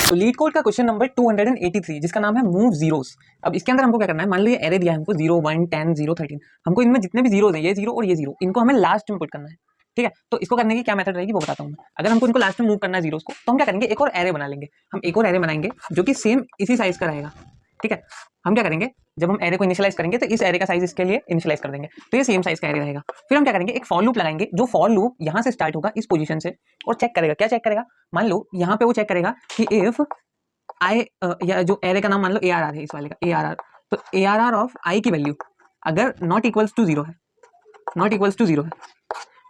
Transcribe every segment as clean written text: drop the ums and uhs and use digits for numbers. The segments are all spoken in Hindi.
तो लीड कोड का क्वेश्चन नंबर 283 जिसका नाम है मूव जीरोस। अब इसके अंदर हमको क्या करना है, मान लीजिए एरे दिया है हमको 0 1 10 0 13, हमको इनमें जितने भी जीरोस हैं, ये जीरो और ये जीरो, इनको हमें लास्ट में पुट करना है। ठीक है, तो इसको करने की क्या मेथड रहेगी वो बताता हूँ मैं। अगर हमको इनको लास्ट में मूव करना है जीरोस को, तो हम क्या करेंगे, एक और एरे बना लेंगे। हम एक और एरे बनाएंगे जो कि सेम इसी साइज का रहेगा। ठीक है, हम क्या करेंगे, जब हम एरे को इनिशियलाइज करेंगे तो इस एरे का साइज इसके लिए इनिशियलाइज कर देंगे, तो ये सेम साइज का एरे रहेगा। फिर हम क्या करेंगे, एक फॉर लूप लगाएंगे, जो फॉर लूप यहाँ से स्टार्ट होगा इस पोजीशन से और चेक करेगा। क्या चेक करेगा, मान लो यहाँ पे वो चेक करेगा कि इफ आई या जो एरे का नाम मान लो ARR है, इस वाले का ARR, तो ARR ऑफ आई की वैल्यू अगर नॉट इक्वल्स टू जीरो है, नॉट इक्वल्स टू जीरो है,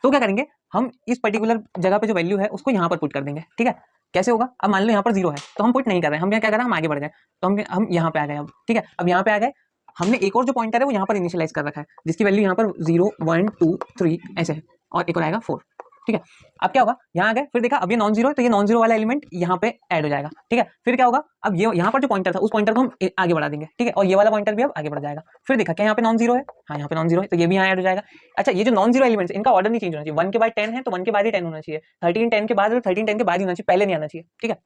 तो क्या करेंगे, हम इस पर्टिकुलर जगह पे जो वैल्यू है उसको यहाँ पर पुट कर देंगे। ठीक है, कैसे होगा, अब मान लो यहाँ पर जीरो है तो हम पुट नहीं कर रहे हैं, हम क्या कर रहे हैं, हम आगे बढ़ गए, तो हम यहाँ पे आ गए अब। ठीक है, अब यहाँ पे आ गए, हमने एक और जो पॉइंटर है वो यहाँ पर इनिशियलाइज कर रखा है, जिसकी वैल्यू यहाँ पर 0 1 2 3 ऐसे है, और एक और आएगा 4। ठीक है, अब क्या होगा, यहाँ आ गए, फिर देखा अब ये नॉन जीरो है, तो ये नॉन जीरो वाला एलिमेंट यहाँ पे ऐड हो जाएगा। ठीक है, फिर क्या होगा, अब ये यहाँ पर जो पॉइंटर था उस पॉइंटर को हम आगे बढ़ा देंगे। ठीक है, और ये वाला पॉइंटर भी अब आगे बढ़ जाएगा। फिर देखा क्या यहाँ पे नॉन जीरो है, हाँ यहाँ पे नॉन जीरो है, तो ये भी यहाँ ऐड हो जाएगा। अच्छा, ये जो नॉन जीरो एलिमेंट्स इनका ऑर्डर नहीं चेंज होना चाहिए, 1 के बाद 10 है तो 1 के बाद ही 10 होना चाहिए, 13 10 के बाद और 13 10 के बाद ही होना चाहिए, पहले नहीं आना चाहिए। ठीक है,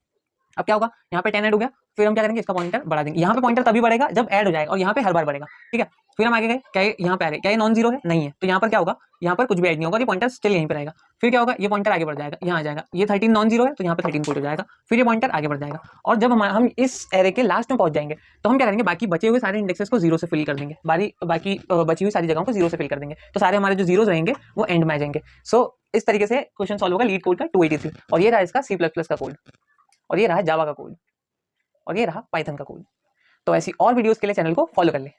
अब क्या होगा, यहाँ पे 10 ऐड हो गया, फिर हम क्या करेंगे, इसका पॉइंटर बढ़ा देंगे। यहाँ पे पॉइंटर तभी बढ़ेगा जब ऐड हो जाएगा, और यहाँ पे हर बार बढ़ेगा। ठीक है, फिर हम आगे गए, क्या यहाँ पे आ गए, क्या ये नॉन जीरो है, नहीं है, तो यहाँ पर क्या होगा, यहाँ पर कुछ भी ऐड नहीं होगा, ये पॉइंटर स्टिल यहीं पे रहेगा। फिर क्या होगा, ये पॉइंटर आगे बढ़ जाएगा, यहाँ आ जाएगा, ये 13 नॉन जीरो है तो यहाँ पे 13 पुट हो जाएगा, फिर ये पॉइंटर आगे बढ़ जाएगा। और जब हम इस एरे के लास्ट में पहुंच जाएंगे तो हम क्या करेंगे, बाकी बचे हुए सारे इंडेक्सेस को जीरो से फिल कर देंगे, बाकी बची हुई सारी जगहों को जीरो से फिल कर देंगे, तो सारे हमारे जो जीरोस रहेंगे वो एंड में आ जाएंगे। सो इस तरीके से क्वेश्चन सॉल्व होगा लीड कोड का 283। और ये रहा इसका C++ का कोड, और ये रहा जावा का कोड, और ये रहा पाइथन का कोड। तो ऐसी और वीडियोस के लिए चैनल को फॉलो कर ले।